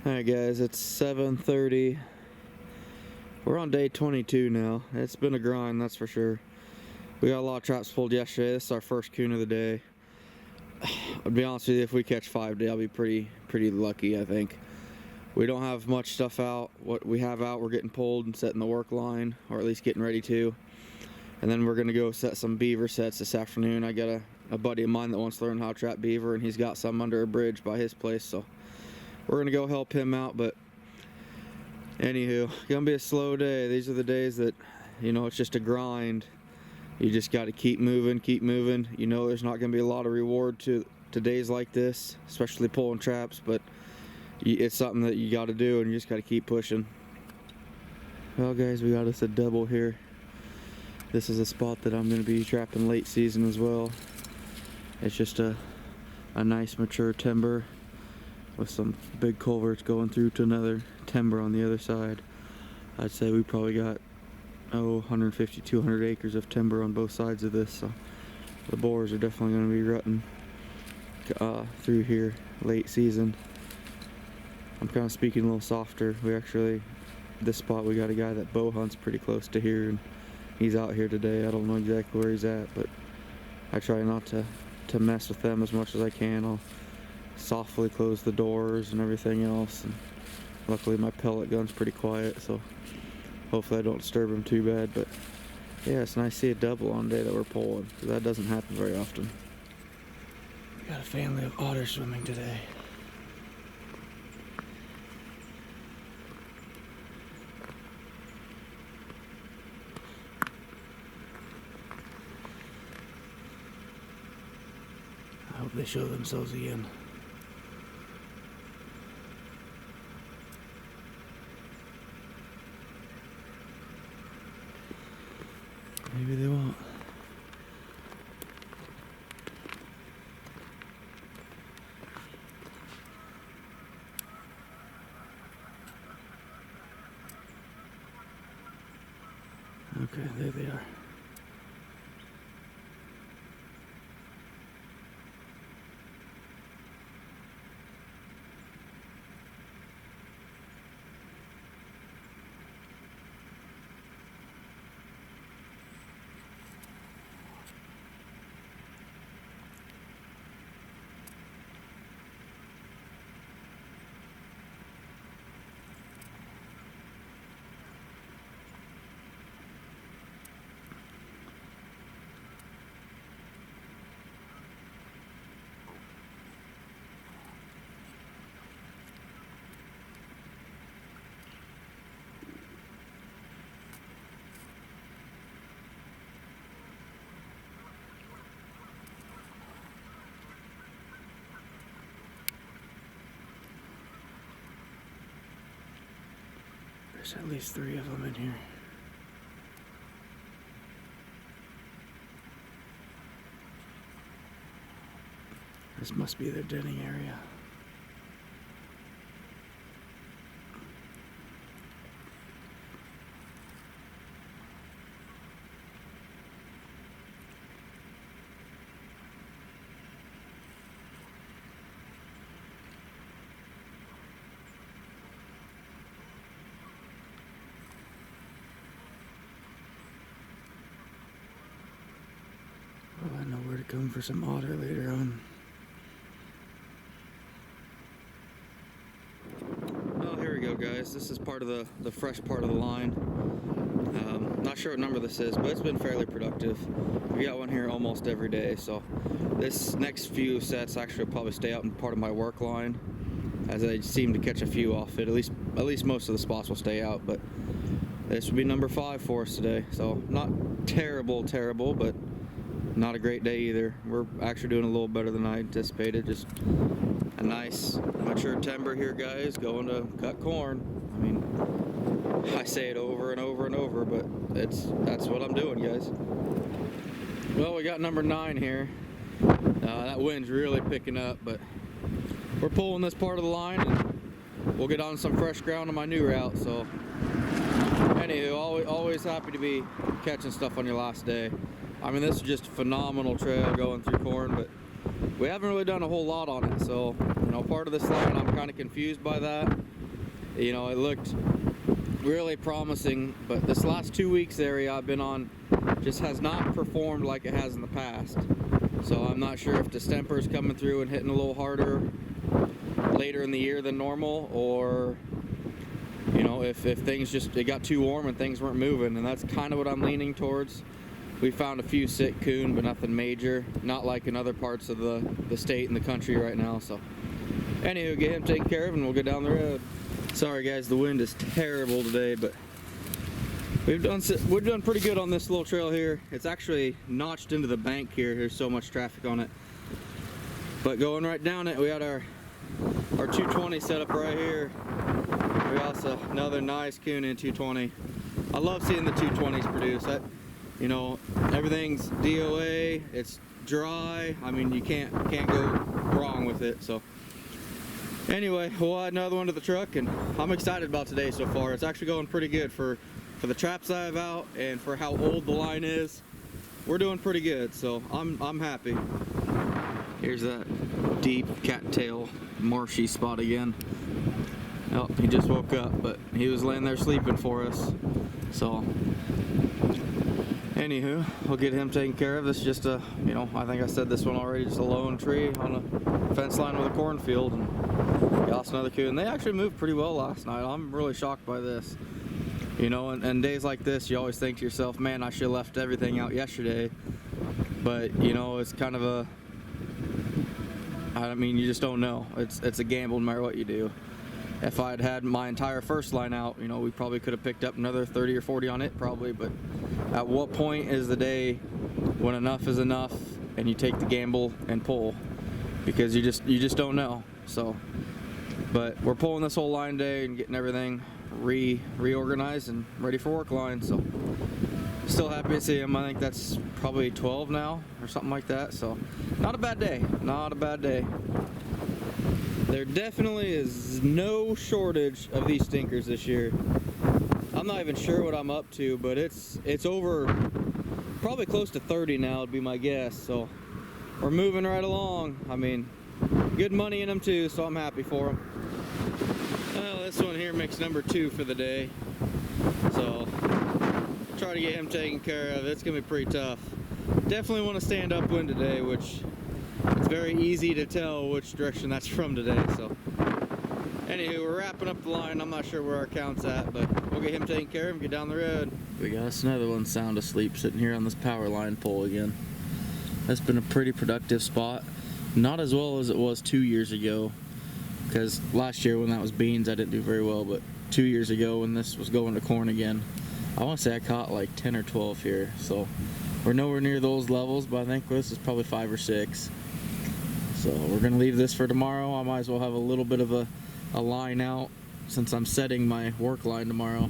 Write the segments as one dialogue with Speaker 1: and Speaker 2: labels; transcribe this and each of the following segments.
Speaker 1: Alright guys, it's 7:30. We're on day 22 now. It's been a grind, that's for sure. We got a lot of traps pulled yesterday. This is our first coon of the day. I'll be honest with you, if we catch 5 today, I'll be pretty lucky, I think. We don't have much stuff out. What we have out, we're getting pulled and setting the work line, or at least getting ready to. And then we're gonna go set some beaver sets this afternoon. I got a buddy of mine that wants to learn how to trap beaver, and he's got some under a bridge by his place, so we're gonna go help him out. But anywho, gonna be a slow day. These are the days that, you know, it's just a grind. You just got to keep moving, keep moving. You know there's not gonna be a lot of reward to days like this, especially pulling traps, but it's something that you got to do, and you just got to keep pushing. Well guys, we got us a double here. This is a spot that I'm gonna be trapping late season as well. It's just a nice mature timber with some big culverts going through to another timber on the other side. I'd say we probably got 150, 200 acres of timber on both sides of this, so the boars are definitely going to be rutting through here late season. I'm kind of speaking a little softer. We actually, this spot, we got a guy that bow hunts pretty close to here, and he's out here today. I don't know exactly where he's at, but I try not to mess with them as much as I can. I'll softly close the doors and everything else, and luckily my pellet gun's pretty quiet, so hopefully I don't disturb him too bad. But yeah, it's nice to see a double on the day that we're pulling, because that doesn't happen very often. We got a family of otters swimming today. I hope they show themselves again. Maybe they won't. Okay, there they are. There's at least 3 of them in here. This must be their denning area. Well, I know where to come for some otter later on. Well, here we go, guys. This is part of the fresh part of the line. Not sure what number this is, but it's been fairly productive. We got one here almost every day, so this next few sets actually will probably stay out in part of my work line, as I seem to catch a few off it. At least most of the spots will stay out, but this will be number 5 for us today. So not terrible, but not a great day either. We're actually doing a little better than I anticipated. Just a nice mature timber here, guys, going to cut corn. I mean, I say it over and over and over, but that's what I'm doing, guys. Well, we got number 9 here. That wind's really picking up, but we're pulling this part of the line, and we'll get on some fresh ground on my new route. So anywho, always happy to be catching stuff on your last day. I mean, this is just a phenomenal trail going through corn, but we haven't really done a whole lot on it, so know, part of this line I'm kind of confused by that. You know, it looked really promising, but this last 2 weeks area I've been on just has not performed like it has in the past. So I'm not sure if distemper's coming through and hitting a little harder later in the year than normal, or you know, if things just, it got too warm and things weren't moving, and that's kind of what I'm leaning towards. We found a few sick coon, but nothing major, not like in other parts of the state and the country right now. So anywho, get him taken care of and we'll get down the road. Sorry guys, the wind is terrible today, but we've done pretty good on this little trail here. It's actually notched into the bank here. There's so much traffic on it. But going right down it, we had our 220 set up right here. We also another nice coon in 220. I love seeing the 220s produce. You know, everything's DOA. It's dry. I mean, you can't go wrong with it. So anyway, we'll add another one to the truck, and I'm excited about today so far. It's actually going pretty good for the traps I have out and for how old the line is. We're doing pretty good, so I'm happy. Here's that deep cattail marshy spot again. Oh, he just woke up, but he was laying there sleeping for us. So anywho, we'll get him taken care of. This is just a, you know, I think I said this one already, just a lone tree on a fence line with a cornfield, and got another coon. They actually moved pretty well last night. I'm really shocked by this. You know, and days like this, you always think to yourself, man, I should have left everything out yesterday. But, you know, it's kind of a, I mean, you just don't know. It's a gamble no matter what you do. If I'd had my entire first line out, you know, we probably could have picked up another 30 or 40 on it probably, but at what point is the day when enough is enough and you take the gamble and pull? Because you just don't know. So, but we're pulling this whole line today and getting everything reorganized and ready for work line. So still happy to see him. I think that's probably 12 now or something like that. So not a bad day, not a bad day. There definitely is no shortage of these stinkers this year. I'm not even sure what I'm up to, but it's over, probably close to 30 now would be my guess. So we're moving right along. I mean, good money in them too, so I'm happy for them. Well, this one here makes number 2 for the day, so try to get him taken care of. It's gonna be pretty tough. Definitely want to stand upwind today, which it's very easy to tell which direction that's from today. So anywho, we're wrapping up the line. I'm not sure where our count's at, but we'll get him taken care of and get down the road. We got us another one sound asleep sitting here on this power line pole again. That's been a pretty productive spot. Not as well as it was 2 years ago, because last year when that was beans I didn't do very well, but 2 years ago when this was going to corn again, I want to say I caught like 10 or 12 here. So we're nowhere near those levels, but I think this is probably 5 or 6. So we're gonna leave this for tomorrow. I might as well have a little bit of a line out since I'm setting my work line tomorrow.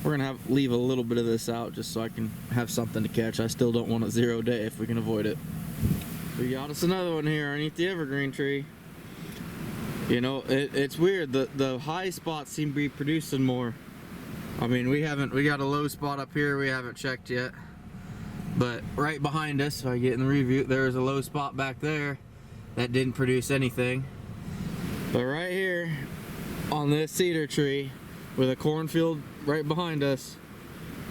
Speaker 1: We're gonna leave a little bit of this out just so I can have something to catch. I still don't want a 0 day if we can avoid it. We got us another one here underneath the evergreen tree. You know, it's weird. The high spots seem to be producing more. I mean, we got a low spot up here we haven't checked yet. But right behind us, if I get in the review, there's a low spot back there that didn't produce anything. But right here on this cedar tree with a cornfield right behind us,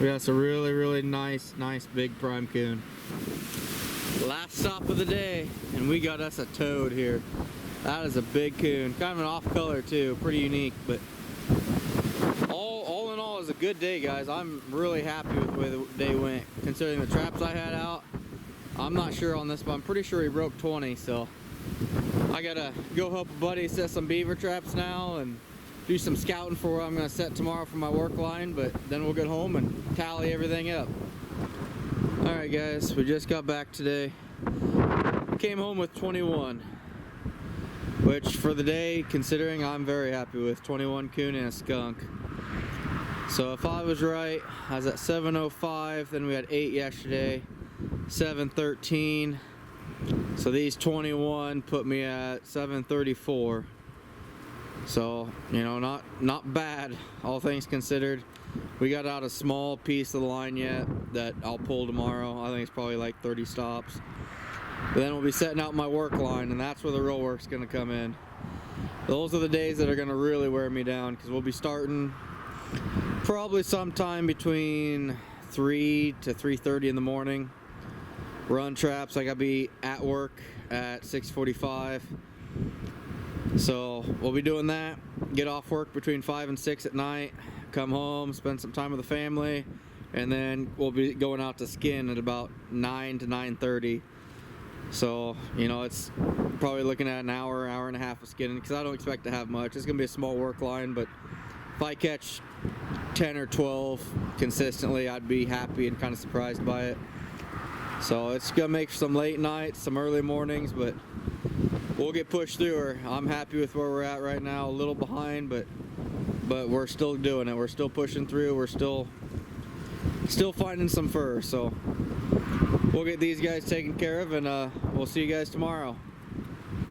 Speaker 1: we got some really nice big prime coon. Last stop of the day, and we got us a toad here. That is a big coon, kind of an off color too, pretty unique, but all in all is a good day, guys. I'm really happy with the way the day went, considering the traps I had out. I'm not sure on this, but I'm pretty sure he broke 20, so I gotta go help a buddy set some beaver traps now and do some scouting for what I'm gonna set tomorrow for my work line, but then we'll get home and tally everything up. Alright guys, we just got back today. Came home with 21, which for the day, considering, I'm very happy with. 21 coon and a skunk. So if I was right, I was at 705, then we had 8 yesterday, 713. So these 21 put me at 734. So, you know, not bad, all things considered. We got out a small piece of the line yet that I'll pull tomorrow. I think it's probably like 30 stops. But then we'll be setting out my work line, and that's where the real work's gonna come in. those are the days that are going to really wear me down, because we'll be starting probably sometime between 3 to 3:30 in the morning. Run traps, I gotta be at work at 6:45. So we'll be doing that, get off work between 5 and 6 at night, come home, spend some time with the family, and then we'll be going out to skin at about 9 to 9:30. So, you know, it's probably looking at an hour and a half of skinning, because I don't expect to have much. It's gonna be a small work line, but if I catch 10 or 12 consistently, I'd be happy and kind of surprised by it. So it's gonna make some late nights, some early mornings, but we'll get pushed through her. I'm happy with where we're at right now. A little behind, but we're still doing it. We're still pushing through. We're still finding some fur. So we'll get these guys taken care of, and we'll see you guys tomorrow.